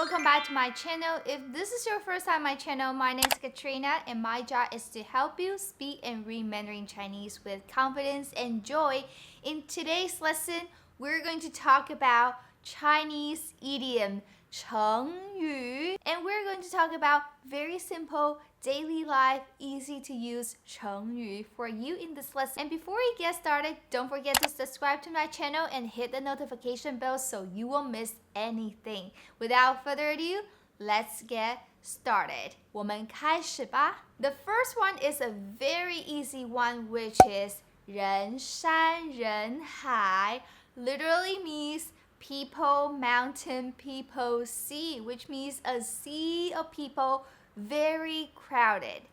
welcome back to my channel. If this is your first time on my channel, my name is Katrina and my job is to help you speak and read Mandarin Chinese with confidence and joy. In today's lesson, we're going to talk about Chinese idiom, 成语, and we're going to talk about very simple, daily life, easy to use 成语 for you in this lesson. And before we get started, don't forget to subscribe to my channel and hit the notification bell so you won't miss anything. Without further ado, let's get started. 我们开始吧. The first one is a very easy one, which is 人山人海, literally means people, mountain, people, sea, which means a sea of people, very crowded.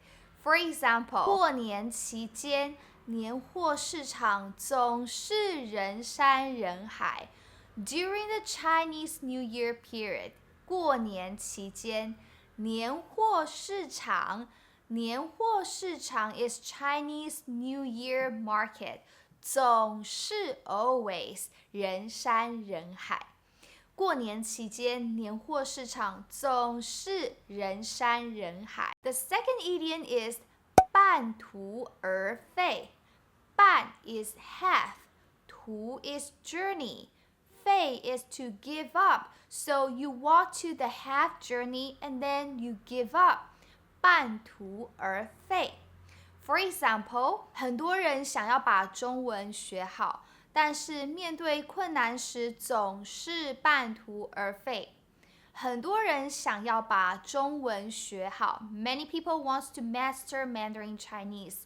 For example, 过年期间，年货市场总是人山人海。During the Chinese New Year period, 过年期间，年货市场is Chinese New Year market. 总是 always 人山人海。过年期间，年货市场总是人山人海。The second idiom is 半途而废。半 is half, 途 is journey, 废 is to give up. So you walk to the half journey and then you give up. 半途而废。For example, 很多人想要把中文学好，但是面对困难时总是半途而废。很多人想要把中文学好 Many people want to master Mandarin Chinese.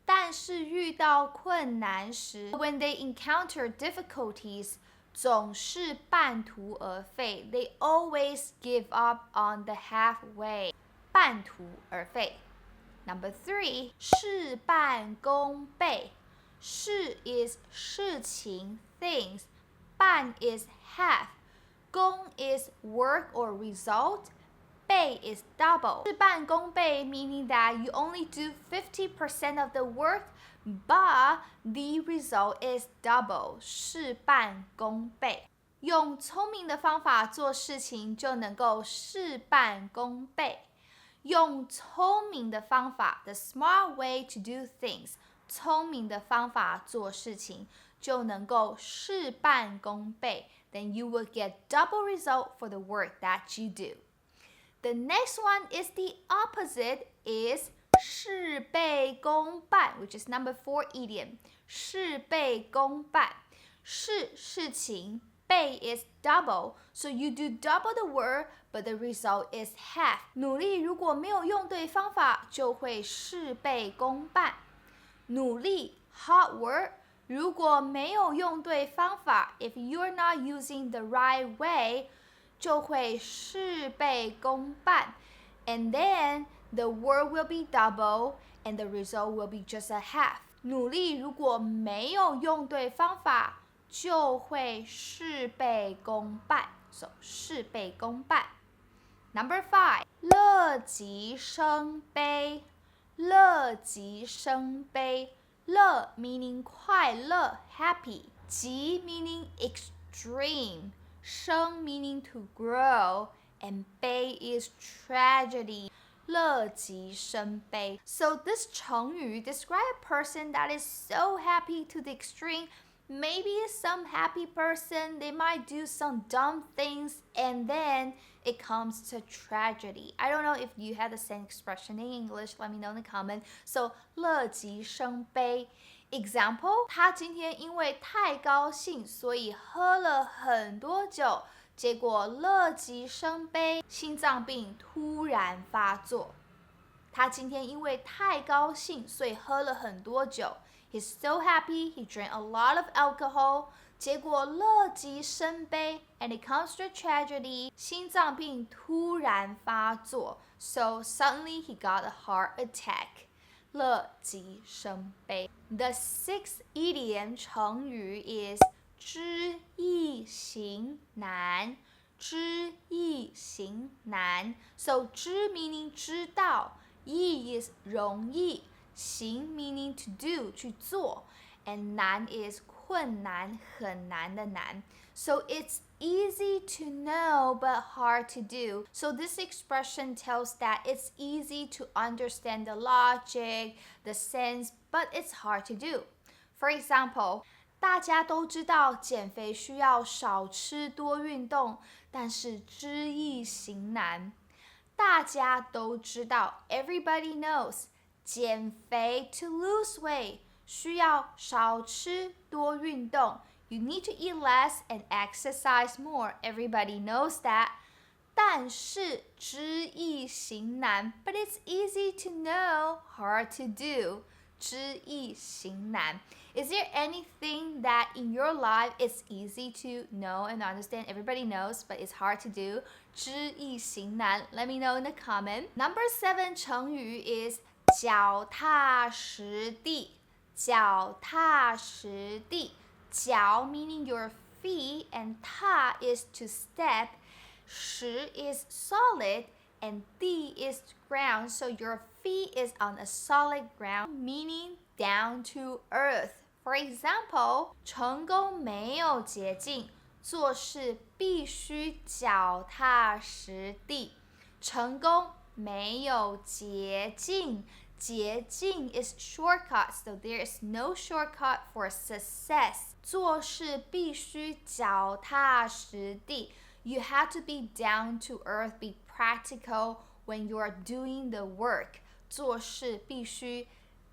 但是遇到困难时 When they encounter difficulties, 总是半途而废 They always give up on the halfway. 半途而废。Number 3, 事半功倍。事 is 事情 things. 半 is half. 功 is work or result. 倍 is double. 事半功倍 meaning that you only do 50% of the work, but the result is double. 事半功倍。用聪明的方法做事情就能够事半功倍。用聪明的方法 the smart way to do things. 聪明的方法做事情就能够事半功倍 Then you will get double result for the work that you do. The next one is the opposite is 事倍功半 which is number 4 idiom. 事倍功半。事情倍 is double, so you do double the work, but the result is half. 努力如果没有用对方法，就会事倍功半。努力 hard work 如果没有用对方法 if you're not using the right way 就会事倍功半 and then the work will be double and the result will be just a half 努力如果没有用对方法就会事倍功半 so 事倍功半 Number 5, 乐极生悲乐极生悲乐 meaning 快乐 happy 极 meaning extreme 生 meaning to grow and 悲 is tragedy 乐极生悲 So this 成语 describe a person that is so happy to the extreme. Maybe some happy person, they might do some dumb things and then it comes to tragedy. I don't know if you have the same expression in English. Let me know in the comment. So, 乐极生悲 Example, 他今天因为太高兴，所以喝了很多酒，结果乐极生悲，心脏病突然发作。他今天因为太高兴，所以喝了很多酒。He's so happy, he drank a lot of alcohol. 结果乐极生悲 and it comes to a tragedy. 心脏病突然发作 So suddenly he got a heart attack. 乐极生悲 The sixth idiom 成语 is 知易行难知易行难 So 知 meaning 知道易 is 容易行 meaning to do 去做 and 难 is 困难很难的难 So it's easy to know but hard to do. So this expression tells that it's easy to understand the logic, the sense, but it's hard to do. For example, 大家都知道减肥需要少吃多运动，但是知易行难。大家都知道 everybody knows 减肥 to lose weight 需要少吃多运动 you need to eat less and exercise more everybody knows that 但是知易行难 but it's easy to know hard to do 知易行难 Is there anything that in your life it's easy to know and understand? Everybody knows, but it's hard to do. 知易行难 Let me know in the comment. Number 7成语 is 脚踏实地。脚踏实地。脚 meaning your feet and 踏 is to step. 实 is solid and 地 is ground. So your feet is on a solid ground, meaning down to earth. For example, 成功没有捷径，做事必须脚踏实地。成功没有捷径，捷径 is shortcut, so there is no shortcut for success. 做事必须脚踏实地。You have to be down to earth, be practical when you are doing the work. 做事必须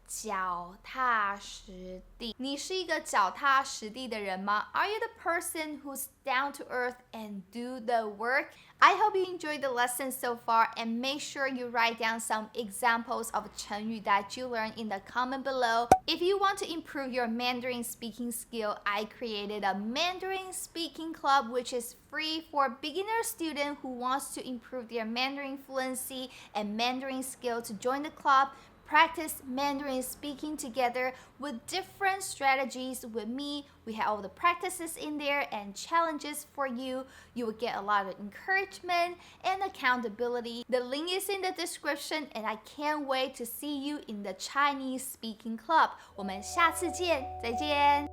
脚踏实地。你是一个脚踏实地的人吗？ Are you the person who's down to earth and do the work? I hope you enjoyed the lesson so far and make sure you write down some examples of 成语 that you learned in the comment below. If you want to improve your Mandarin speaking skill, I created a Mandarin speaking club which is free for beginner student who wants to improve their Mandarin fluency and Mandarin skill. To join the club, practice Mandarin speaking together with different strategies with me. We have all the practices in there and challenges for you. You will get a lot of encouragement and accountability. The link is in the description and I can't wait to see you in the Chinese speaking club. 我们下次见，再见。